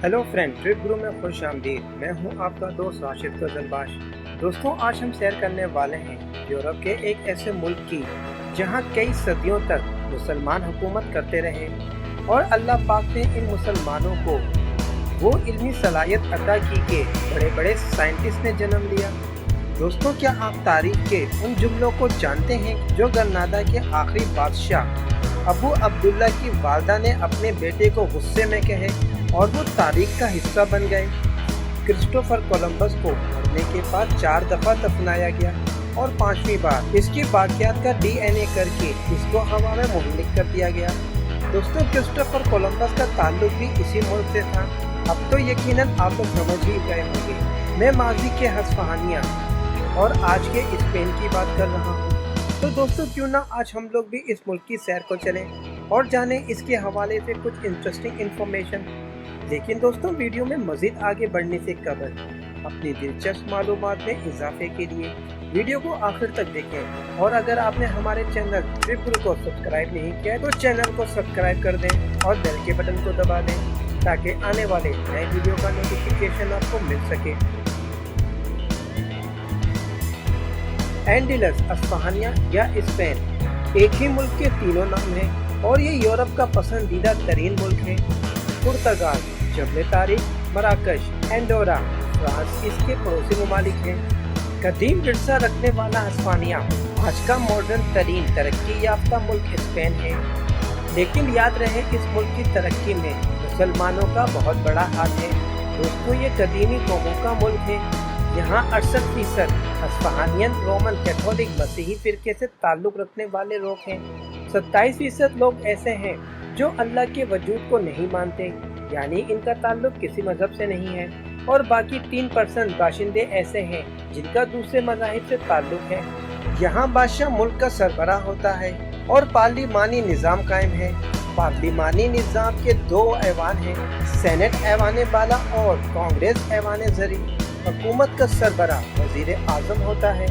Hello friend, trip गुरु में खुश आमदीद। मैं हूं आपका दोस्त राशिद कजलबाश। दोस्तों, आज हम सैर करने वाले हैं यूरोप के एक ऐसे मुल्क की जहां कई सदियों तक मुसलमान हुकूमत करते रहे और अल्लाह पाक ने इन मुसलमानों को वो इल्मी सलाहियत अता की कि बड़े बड़े साइंटिस्ट ने जन्म लिया। दोस्तों, क्या आप तारीख के उन जुमलों को जानते हैं जो गरनादा के आखिरी बादशाह अबू अब्दुल्ला की वालदा ने अपने बेटे को गुस्से में कहे और वो तारीख का हिस्सा बन गए। क्रिस्टोफर कोलंबस को मरने के बाद 4 दफा दफनाया गया और 5वीं बार इसकी बाकियात का DNA करके इसको हवा में मुहल्लिक कर दिया गया। दोस्तों, क्रिस्टोफर कोलंबस का ताल्लुक भी इसी मुल्क से था। अब तो यकीनन आप लोग समझ ही गए होंगे मैं माजी के हस्फहानिया और आज के स्पेन की बात कर रहा हूँ। तो दोस्तों, क्यों ना आज हम लोग भी इस मुल्क की सैर को चलें और जाने इसके हवाले से कुछ इंटरेस्टिंग इन्फॉर्मेशन। लेकिन दोस्तों, वीडियो में मजीद आगे बढ़ने से कबल अपनी दिलचस्प मालूमात में इजाफे के लिए वीडियो को आखिर तक देखें और अगर आपने हमारे चैनल ट्रिप गुरु को सब्सक्राइब नहीं किया है तो चैनल को सब्सक्राइब कर दें और बेल के बटन को दबा दें ताकि आने वाले नए वीडियो का नोटिफिकेशन आपको मिल सके। एंडिलस, अस्फहानिया या स्पेन एक ही मुल्क के तीनों नाम हैं और ये यूरोप का पसंदीदा तरीन मुल्क है। पुर्तगाल, जबल तारीख, मराकश, एंडोरा, फ्रांस इसके पड़ोसी ममालिक हैं। कदीम विरसा रखने वाला अस्पानिया आज का मॉडर्न तरीन तरक्की याफ्ता मुल्क स्पेन है। लेकिन याद रहे इस मुल्क की तरक्की में मुसलमानों का बहुत बड़ा हाथ है। दोस्तों, ये कदीमी कौमों का मुल्क है। यहाँ 68% अस्फहानियन रोमन कैथोलिक मसीही फिरके से ताल्लुक रखने वाले लोग हैं। 27% लोग ऐसे हैं जो अल्लाह के वजूद को नहीं मानते, यानी इनका ताल्लुक किसी मजहब से नहीं है, और बाकी 3% बाशिंदे ऐसे हैं जिनका दूसरे मज़ाहिब से ताल्लुक है। यहाँ बादशाह मुल्क का सरबराह होता है और पार्लिमानी निज़ाम कायम है। पार्लिमानी निज़ाम के 2 ऐवान हैं, सेनेट ऐवान बाला और कांग्रेस ऐवान ज़री। हुकूमत का सरबराह वज़ीर आज़म होता है।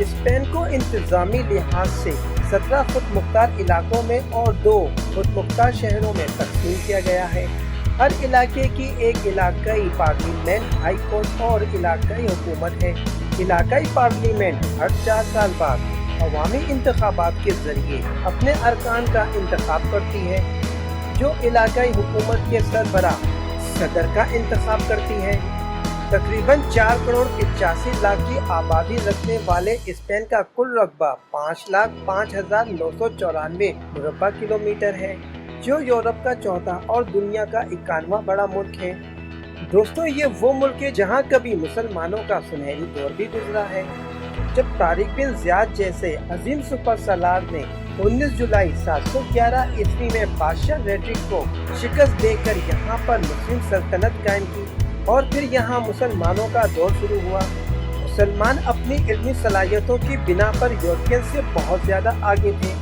स्पेन को इंतज़ामी लिहाज से 17 खुद मुख्तार इलाकों में और 2 खुद मुख्तार शहरों में तकसीम किया गया है। हर इलाके की एक इलाकाई पार्लियामेंट, हाई कोर्ट और इलाकाई हुकूमत है। इलाकाई पार्लियामेंट हर 4 साल बाद अवामी इंतखाबात के जरिए अपने अरकान का इंतखाब करती है। जो इलाकाई हुकूमत के सरबराह सदर का इंतखाब करती है। तकरीबन 4 करोड़ 85 लाख की आबादी रखने वाले स्पेन का कुल रकबा 5,05,994 मुरब्बा किलोमीटर है, जो यूरोप का चौथा और दुनिया का 51वां बड़ा मुल्क है। दोस्तों, ये वो मुल्क है जहाँ कभी मुसलमानों का सुनहरी दौर भी गुजरा है, जब तारिक बिन ज़ियाद जैसे अजीम सुपर सलार ने 19 जुलाई 711 ईस्वी में बादशाह रेड्रिक को शिकस्त देकर यहाँ पर मुस्लिम सल्तनत कायम की और फिर यहाँ मुसलमानों का दौर शुरू हुआ। मुसलमान अपनी इल्मी सलाहियतों की बिना पर यूरोपियन से बहुत ज़्यादा आगे थे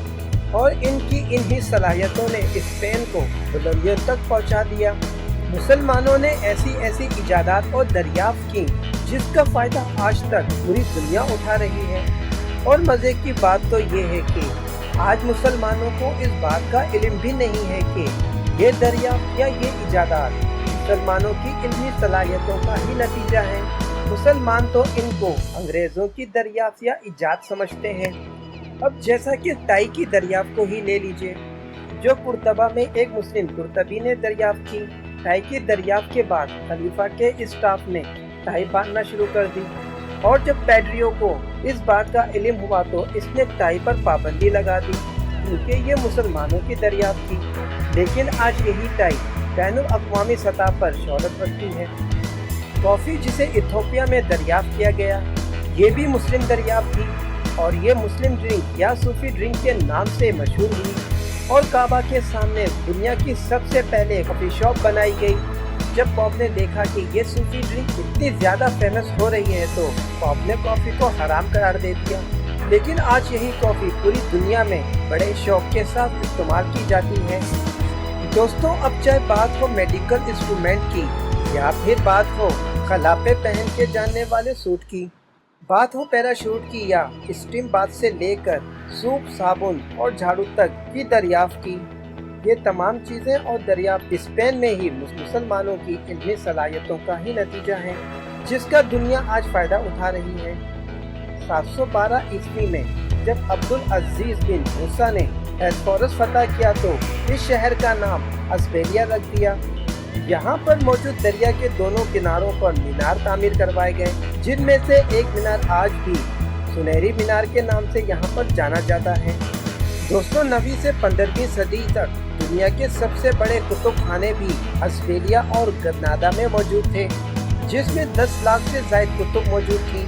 और इनकी इन्हीं सलाहियतों ने स्पेन को बुलंदियों तक पहुँचा दिया। मुसलमानों ने ऐसी ऐसी इजादात और दरियाफ्त की जिसका फ़ायदा आज तक पूरी दुनिया उठा रही है। और मज़े की बात तो ये है कि आज मुसलमानों को इस बात का इल्म भी नहीं है कि ये दरियाफ्त या ये इजादात मुसलमानों की इल्मी सलाहियतों का ही नतीजा है। मुसलमान तो इनको अंग्रेज़ों की दरियाफ्त या इजाद समझते हैं। अब जैसा कि टाई की दरियाफ्त को ही ले लीजिए, जो कुर्तबा में एक मुस्लिम कुर्तबी ने दरियाफ्त की। टाई की दरियाफ्त के बाद खलीफा के स्टाफ ने टाई बांधना शुरू कर दी और जब पैड्रियो को इस बात का इल्म हुआ तो इसने टाई पर पाबंदी लगा दी क्योंकि ये मुसलमानों की दरियाफ्त थी। लेकिन आज यही टाई बैनुल अक़वामी सतह पर शोहरत रखती है। कॉफ़ी जिसे इथियोपिया में दरियाफ्त किया गया, ये भी मुस्लिम दरियाफ्त थी और ये मुस्लिम ड्रिंक या सूफी ड्रिंक के नाम से मशहूर हुई और काबा के सामने दुनिया की सबसे पहले कॉफ़ी शॉप बनाई गई। जब पॉप ने देखा कि ये सूफी ड्रिंक इतनी ज़्यादा फेमस हो रही है तो पॉप ने कॉफ़ी को हराम करार दे दिया। लेकिन आज यही कॉफ़ी पूरी दुनिया में बड़े शौक के साथ इस्तेमाल की जाती है। दोस्तों, अब चाहे बात हो मेडिकल इंस्ट्रूमेंट की या फिर बात हो खलापे पहन के जानने वाले सूट की, बात हो पैराशूट की या स्टीम बाथ से लेकर सूप, साबुन और झाड़ू तक की दरियाफ्त की, یہ تمام چیزیں اور دریافت اسپین میں ہی مسلمانوں کی علمی صلاحیتوں کا ہی نتیجہ ہے، جس کا دنیا آج فائدہ اٹھا رہی ہے۔ 712 عیسوی میں جب عبدالعزیز بن موسیٰ نے ایسفورس فتح کیا تو اس شہر کا نام اشبیلیہ رکھ دیا۔ یہاں پر موجود دریا کے دونوں کناروں پر مینار تعمیر کروائے گئے، جن میں سے ایک مینار آج بھی سنہری مینار کے نام سے یہاں پر جانا جاتا ہے۔ دوستوں، 9ویں سے 15ویں صدی تک دنیا کے سب سے بڑے کتب خانے بھی اشبیلیہ اور گرنادا میں موجود تھے، جس میں 10 لاکھ سے زائد کتب موجود تھی۔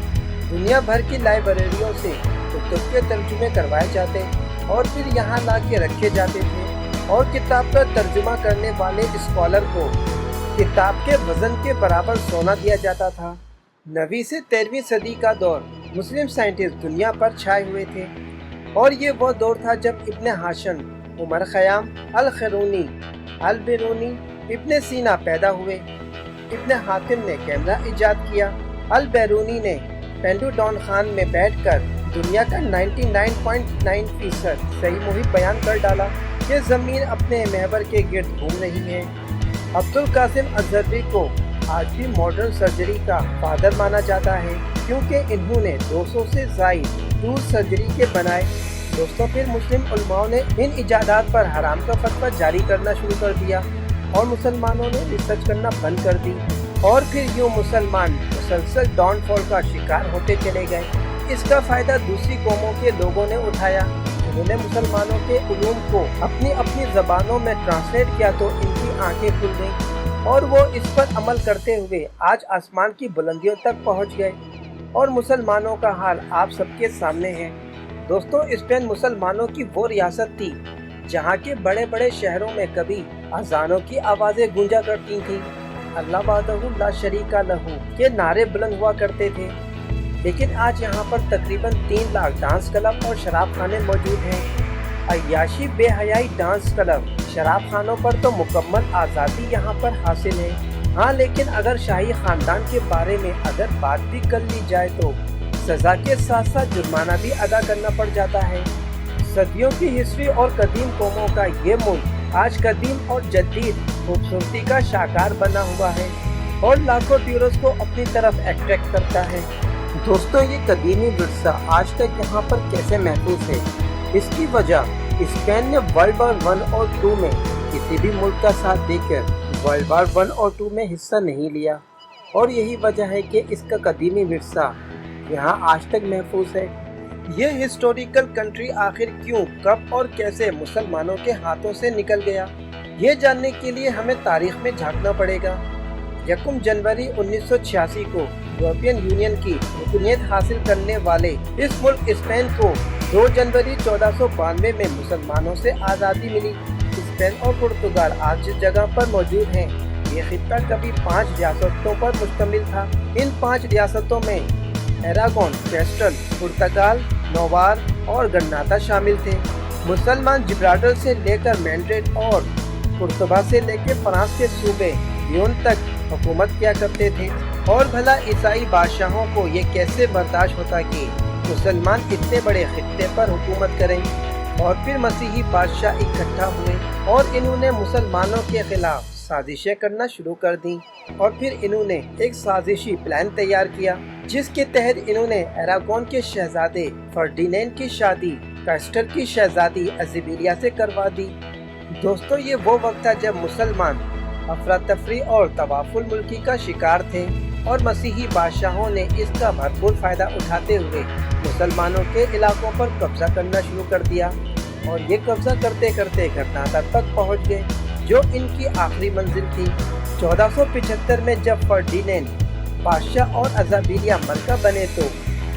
دنیا بھر کی لائبریریوں سے کتب کے ترجمے کروائے جاتے اور پھر یہاں لا کے رکھے جاتے تھے، اور کتاب کا ترجمہ کرنے والے اسکالر کو کتاب کے وزن کے برابر سونا دیا جاتا تھا۔ 9ویں سے 13ویں صدی کا دور مسلم سائنٹسٹ دنیا پر چھائے ہوئے تھے، اور یہ وہ دور تھا جب ابن ہاشم، عمر خیام، الخرونی، البیرونی، ابن سینا پیدا ہوئے۔ ابن حاتم نے کیمرہ ایجاد کیا۔ البیرونی نے پینڈو ڈان خان میں بیٹھ کر دنیا کا 99.9% صحیح محیط بیان کر ڈالا کہ زمین اپنے محور کے گرد گھوم رہی ہے۔ عبدالقاسم الزربی کو آج بھی ماڈرن سرجری کا فادر مانا جاتا ہے، کیونکہ انہوں نے 200 سے زائد ٹول سرجری کے بنائے۔ دوستوں، پھر مسلم علماء نے ان ایجادات پر حرام کا فتویٰ جاری کرنا شروع کر دیا، اور مسلمانوں نے ریسرچ کرنا بند کر دی، اور پھر یوں مسلمان مسلسل ڈاؤن فال کا شکار ہوتے چلے گئے۔ اس کا فائدہ دوسری قوموں کے لوگوں نے اٹھایا۔ انہوں نے مسلمانوں کے علوم کو اپنی زبانوں میں ٹرانسلیٹ کیا تو ان کی آنکھیں کھل گئیں، اور وہ اس پر عمل کرتے ہوئے آج آسمان کی بلندیوں تک پہنچ گئے، اور مسلمانوں کا حال آپ سب کے سامنے ہے۔ دوستوں، اسپین مسلمانوں کی وہ ریاست تھی جہاں کے بڑے بڑے شہروں میں کبھی اذانوں کی آوازیں گونجا کرتی تھیں، اللہ وحدہ لا شریک لہ کے نعرے بلند ہوا کرتے تھے، لیکن آج یہاں پر تقریباً 3 لاکھ ڈانس کلب اور شراب خانے موجود ہیں۔ عیاشی بے حیائی ڈانس کلب، شراب خانوں پر تو مکمل آزادی یہاں پر حاصل ہے۔ ہاں، لیکن اگر شاہی خاندان کے بارے میں اگر بات بھی کر لی جائے تو سزا کے ساتھ ساتھ جرمانہ بھی ادا کرنا پڑ جاتا ہے۔ صدیوں کی ہسٹری اور قدیم قوموں کا یہ ملک آج قدیم اور جدید خوبصورتی کا شاہکار بنا ہوا ہے، اور لاکھوں ٹورسٹ کو اپنی طرف اٹریکٹ کرتا ہے۔ دوستوں، یہ قدیمی ورثہ آج تک یہاں پر کیسے محفوظ ہے؟ اس کی وجہ اسپین نے ورلڈ وار 1 اور 2 میں کسی بھی ملک کا ساتھ دے کر ورلڈ وار 1 اور 2 میں حصہ نہیں لیا، اور یہی وجہ ہے کہ اس کا قدیمی ورثہ یہاں آج تک محفوظ ہے۔ یہ ہسٹوریکل کنٹری آخر کیوں، کب اور کیسے مسلمانوں کے ہاتھوں سے نکل گیا، یہ جاننے کے لیے ہمیں تاریخ میں جھانکنا پڑے گا۔ 1 جنوری 1986 کو یورپین یونین کی رکنیت حاصل کرنے والے اس ملک اسپین کو 2 جنوری 1492 میں مسلمانوں سے آزادی ملی۔ اسپین اور پرتگال آج جس جگہ پر موجود ہیں، یہ خطہ کبھی 5 ریاستوں پر مشتمل تھا۔ ان 5 ریاستوں میں ایراگون، کیسٹل، پرتگال، نوار اور گرناطہ شامل تھے۔ مسلمان جبرالٹر سے لے کر میڈرڈ اور قرطبہ سے لے کے فرانس کے صوبے لیون تک حکومت کیا کرتے تھے، اور بھلا عیسائی بادشاہوں کو یہ کیسے برداشت ہوتا کہ مسلمان اتنے بڑے خطے پر حکومت کریں؟ اور پھر مسیحی بادشاہ اکٹھا ہوئے اور انہوں نے مسلمانوں کے خلاف سازشیں کرنا شروع کر دیں، اور پھر انہوں نے ایک سازشی پلان تیار کیا جس کے تحت انہوں نے ایراگون کے شہزادے فرڈینینڈ کی شادی کیسٹل کی شہزادی اشبیلیہ سے کروا دی۔ دوستو، یہ وہ وقت تھا جب مسلمان افراتفری اور توافل ملکی کا شکار تھے، اور مسیحی بادشاہوں نے اس کا بھرپور فائدہ اٹھاتے ہوئے مسلمانوں کے علاقوں پر قبضہ کرنا شروع کر دیا، اور یہ قبضہ کرتے کرتے گرناطہ تک پہنچ گئے جو ان کی آخری منزل تھی۔ 1475 میں جب فرڈینینڈ بادشاہ اور اشبیلیہ ملکہ بنے تو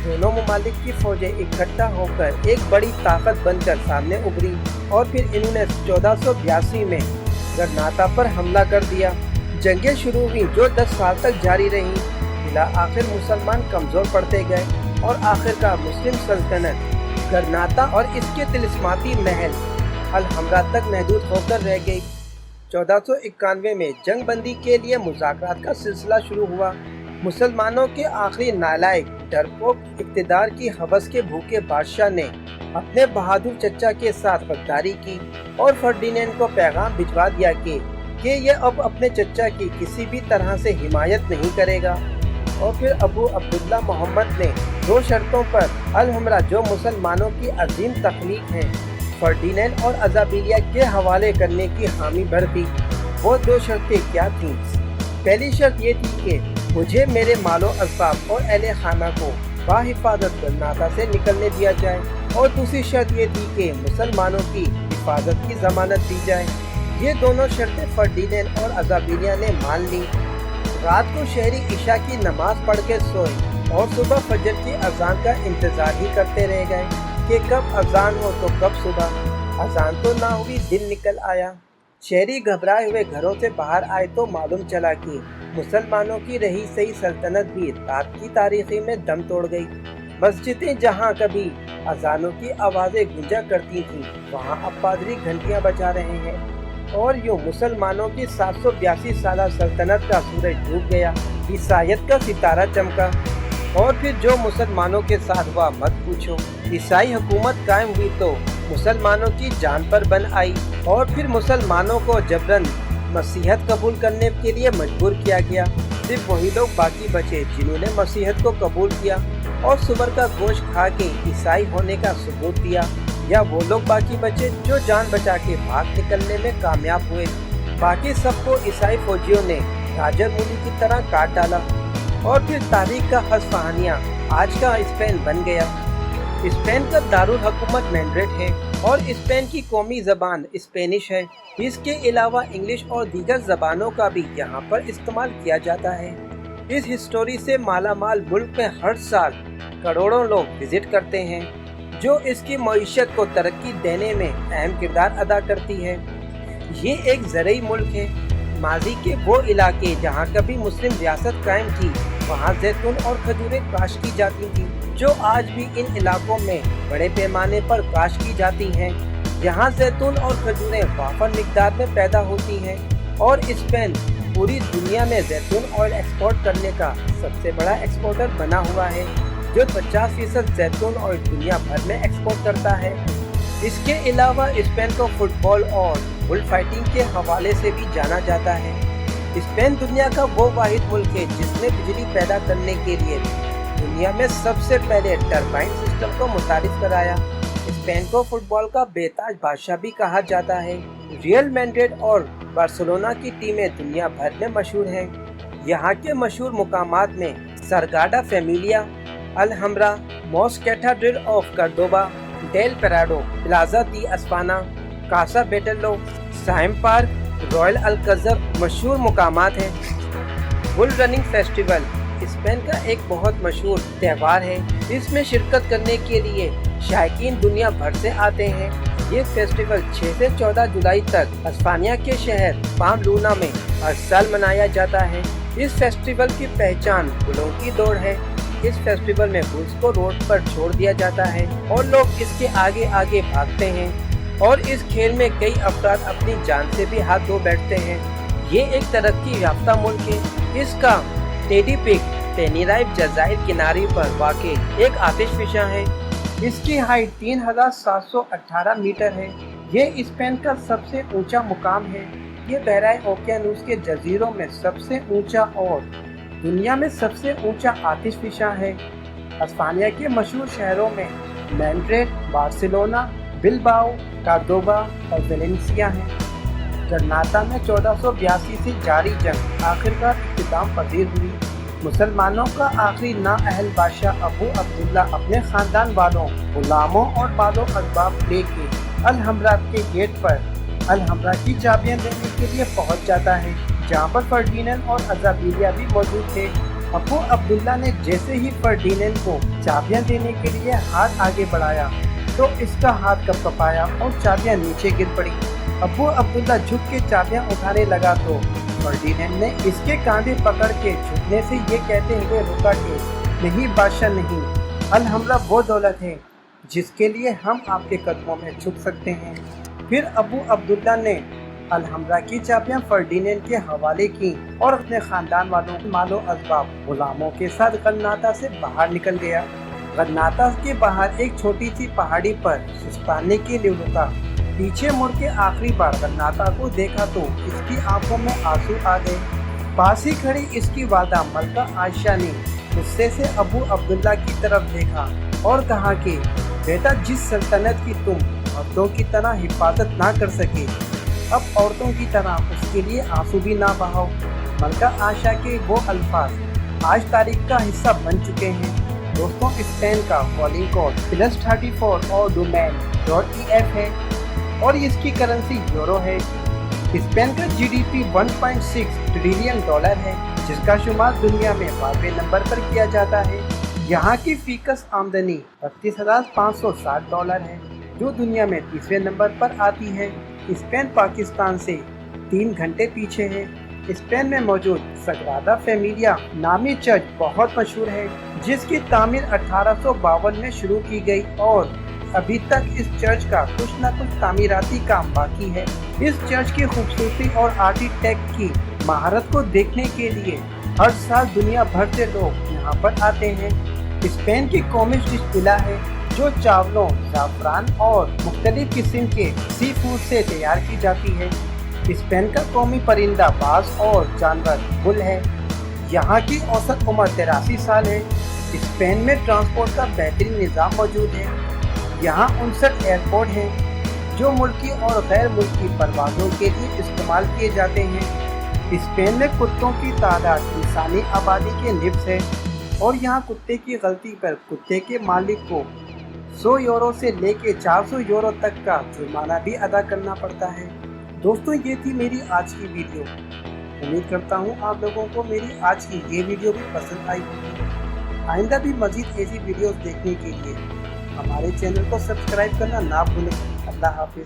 دونوں ممالک کی فوجیں اکٹھا ہو کر ایک بڑی طاقت بن کر سامنے ابھری، اور پھر انہوں نے 1482 میں گرناطہ پر حملہ کر دیا۔ جنگیں شروع ہوئیں جو 10 سال تک جاری رہیں۔ بالآخر مسلمان کمزور پڑتے گئے، اور آخرکار مسلم سلطنت گرناطہ اور اس کے طلسماتی محل الحمرا تک محدود ہو کر رہ گئی۔ 1491 میں جنگ بندی کے لیے مذاکرات کا سلسلہ شروع ہوا۔ مسلمانوں کے آخری نالائق डरपोक इक़्तिदार की हवस के भूखे बादशाह ने अपने बहादुर चचा के साथ गद्दारी की और फर्डिनेंड को पैगाम भिजवा दिया कि यह अब अपने चचा की किसी भी तरह से हिमायत नहीं करेगा। और फिर अबू अब्दुल्ला मोहम्मद ने 2 शर्तों पर अल हमरा, जो मुसलमानों की अजीम तख्लीक है, फर्डिनेंड और अज़ाबिलिया के हवाले करने की हामी भर दी। वो 2 शर्तें क्या थीं? पहली शर्त ये थी कि मुझे मेरे मालो असबाब और अहले खाना को बाहिफाजत गरनाता से निकलने दिया जाए, और दूसरी शर्त ये थी कि मुसलमानों की हिफाजत की जमानत दी जाए। ये दोनों शर्तें फर्डिनेंड और अज़ाबिलिया ने मान ली। रात को शहरी इशा की नमाज पढ़ के सोए और सुबह फजर की अजान का इंतजार ही करते रह गए कि कब अजान हो तो कब सुबह। अजान तो ना हुई, दिन निकल आया। शहरी घबराए हुए घरों से बाहर आए तो मालूम चला कि मुसलमानों की रही सही सल्तनत भी रात की तारीखी में दम तोड़ गई। मस्जिदें जहां कभी अजानों की आवाज़ें गूंजा करती थीं, वहां अब पादरी घंटियां बजा रहे हैं। और यूं मुसलमानों की 782 साला सल्तनत का सूरज डूब गया, ईसाईयत का सितारा चमका। और फिर जो मुसलमानों के साथ हुआ मत पूछो। ईसाई हुकूमत कायम हुई तो मुसलमानों की जान पर बन आई, और फिर मुसलमानों को जबरन मसीहत कबूल करने के लिए मजबूर किया गया। सिर्फ वही लोग बाकी बचे जिन्होंने मसीहत को कबूल किया और सुअर का गोश्त खा के ईसाई होने का सबूत दिया, या वो लोग बाकी बचे जो जान बचा के भाग निकलने में कामयाब हुए। बाकी सबको ईसाई फौजियों ने गाजर मूली की तरह काट डाला, और फिर तारीख का हसफानिया आज का स्पेन बन गया। स्पेन का दारुल हुकूमत मैड्रिड है और स्पेन की कौमी ज़बान स्पेनिश है। इसके अलावा इंग्लिश और दीगर ज़बानों का भी यहाँ पर इस्तेमाल किया जाता है। इस हिस्टोरी से मालामाल मुल्क में हर साल करोड़ों लोग विजिट करते हैं, जो इसकी मईशत को तरक्की देने में अहम किरदार अदा करती है। ये एक ज़रई मुल्क है। माजी के वो इलाके जहाँ कभी मुस्लिम रियासत कायम थी, वहाँ जैतून और खजूरें काश्त की जाती थी, जो आज भी इन इलाकों में बड़े पैमाने पर काश्त की जाती हैं। यहाँ जैतून और खजूरें वाफर मिकदार में पैदा होती हैं, और स्पेन पूरी दुनिया में जैतून ऑयल एक्सपोर्ट करने का सबसे बड़ा एक्सपोर्टर बना हुआ है, जो 50% जैतून ऑयल दुनिया भर में एक्सपोर्ट करता है। इसके अलावा स्पेन को फुटबॉल और बुल फाइटिंग के हवाले से भी जाना जाता है। स्पेन दुनिया का वो वाहिद मुल्क है जिसने बिजली पैदा करने के लिए दुनिया में सबसे पहले टरबाइन सिस्टम को मुतारिफ कराया। स्पेन को फुटबॉल का बेताज बादशाह भी कहा जाता है। रियल मैड्रिड और बार्सिलोना की टीमें दुनिया भर में मशहूर हैं। यहाँ के मशहूर मुकामात में सरगाडा Familia, Alhambra, Mosque Cathedral of Cordoba, Del Prado, Plaza de España, Casa Batllo, साइम पार्क, रॉयल अल्कज़र मशहूर मुकामात हैं। बुल रनिंग फेस्टिवल स्पेन का एक बहुत मशहूर त्यौहार है। इसमें शिरकत करने के लिए शायकीन दुनिया भर से आते हैं। ये फेस्टिवल 6 से 14 जुलाई तक अस्पानिया के शहर पाम्पलूना में हर साल मनाया जाता है। इस फेस्टिवल की पहचान बुलों की दौड़ है। इस फेस्टिवल में बुल्स को रोड पर छोड़ दिया जाता है और लोग इसके आगे आगे भागते हैं, और इस खेल में कई अफराद अपनी जान से भी हाथ धो बैठते हैं। ये एक तरक्की याफ्ता मुल्क है। इसका टेडी पिक टेनीराइफ जजायर किनारे पर वाक़ एक आतिशफिशा है। इसकी हाइट 3718 मीटर है। ये स्पेन का सबसे ऊंचा मुकाम है। ये बहराए ओकियानूस के जजीरों में सबसे ऊंचा और दुनिया में सबसे ऊंचा आतिशफिशा है। अस्पानिया के मशहूर शहरों में मैड्रिड, बार्सिलोना, बिलबाओ, कार्दोबा और वेलेंसिया हैं। गरनाता में 1482 से जारी जंग आखिरकार इख्तिताम पजीर हुई। मुसलमानों का आखिरी नाअहल बादशाह अबू अब्दुल्ला अपने खानदान वालों, गुलामों और बालो असबाब लेके अल हमरा के गेट पर अल हमरा की चाबियां देने के लिए पहुंच जाता है, जहां पर फर्डिनेंड और अज़ाबिलिया भी मौजूद थे। अबू अब्दुल्ला ने जैसे ही फर्डिनेंड को चाबियां देने के लिए हाथ आगे बढ़ाया तो इसका हाथ कपकपाया और चाबियां नीचे गिर पड़ी। अबू अब्दुल्ला झुक के चाबियां उठाने लगा तो फर्डिनेंड ने इसके कांधे पकड़ के झुकने से ये कहते हुए रोका कि नहीं बादशाह नहीं, अल हमरा वो दौलत है जिसके लिए हम आपके कदमों में झुक सकते हैं। फिर अबू अब्दुल्ला ने अलहम्रा की चाबियां फर्डिनेंड के हवाले की और अपने खानदान वालों मालो अजबाब गुलामों के साथ गरनाता से बाहर निकल गया। गरनाता के बाहर एक छोटी सी पहाड़ी पर सुस्ताने के लिए रुका। पीछे मुड़ के आखिरी बार गरनाता को देखा तो इसकी आंखों में आंसू आ गए। पास ही खड़ी इसकी वालदा मलका आयशा ने गुस्से से अबू अब्दुल्ला की तरफ देखा और कहा कि बेटा, जिस सल्तनत की तुम मर्दों की तरह हिफाजत ना कर सके, अब औरतों की तरह उसके लिए आंसू भी ना बहाओ। मलका आयशा के वो अल्फाज आज तारीख का हिस्सा बन चुके हैं। दोस्तों, स्पेन का कॉलिंग कोड +34 और डोमेन.ef है और इसकी करेंसी यूरो है। स्पेन का GDP 1.6 ट्रिलियन डॉलर है, जिसका शुमार दुनिया में 12वें नंबर पर किया जाता है। यहाँ की फीकस आमदनी $32,560 है, जो दुनिया में 30वें नंबर पर आती है। स्पेन पाकिस्तान से 3 घंटे पीछे है। स्पेन में मौजूद सग्रादा फैमिलिया नामी चर्च बहुत मशहूर है, जिसकी तामीर 1852 में शुरू की गई और अभी तक इस चर्च का कुछ न कुछ तामीराती काम बाकी है। इस चर्च की खूबसूरती और आर्किटेक्ट की महारत को देखने के लिए हर साल दुनिया भर से लोग यहाँ पर आते हैं। स्पेन की कौमी डिश पिला है, जो चावलों, ज़ाफ़रान और मुख्तलिफ किस्म के सी फूड से तैयार की जाती है। स्पेन का कौमी परिंदा बाज और जानवर बुल है। यहाँ की औसत उम्र 83 साल है। स्पेन में ट्रांसपोर्ट का बेहतरीन निज़ाम मौजूद है। यहाँ 59 एयरपोर्ट हैं, जो मुल्की और गैर मुल्की परवाज़ों के लिए इस्तेमाल किए जाते हैं। स्पेन में कुत्तों की तादाद इंसानी आबादी के निफ्स है और यहाँ कुत्ते की गलती पर कुत्ते के मालिक को 100 यूरो से लेके 400 यूरो तक का जुर्माना भी अदा करना पड़ता है। दोस्तों, ये थी मेरी आज की वीडियो। उम्मीद करता हूँ आप लोगों को मेरी आज की ये वीडियो भी पसंद आई होगी। आइंदा भी मज़ीद ऐसी वीडियोस देखने के लिए हमारे चैनल को सब्सक्राइब करना ना भूलें। अल्लाह हाफिज़।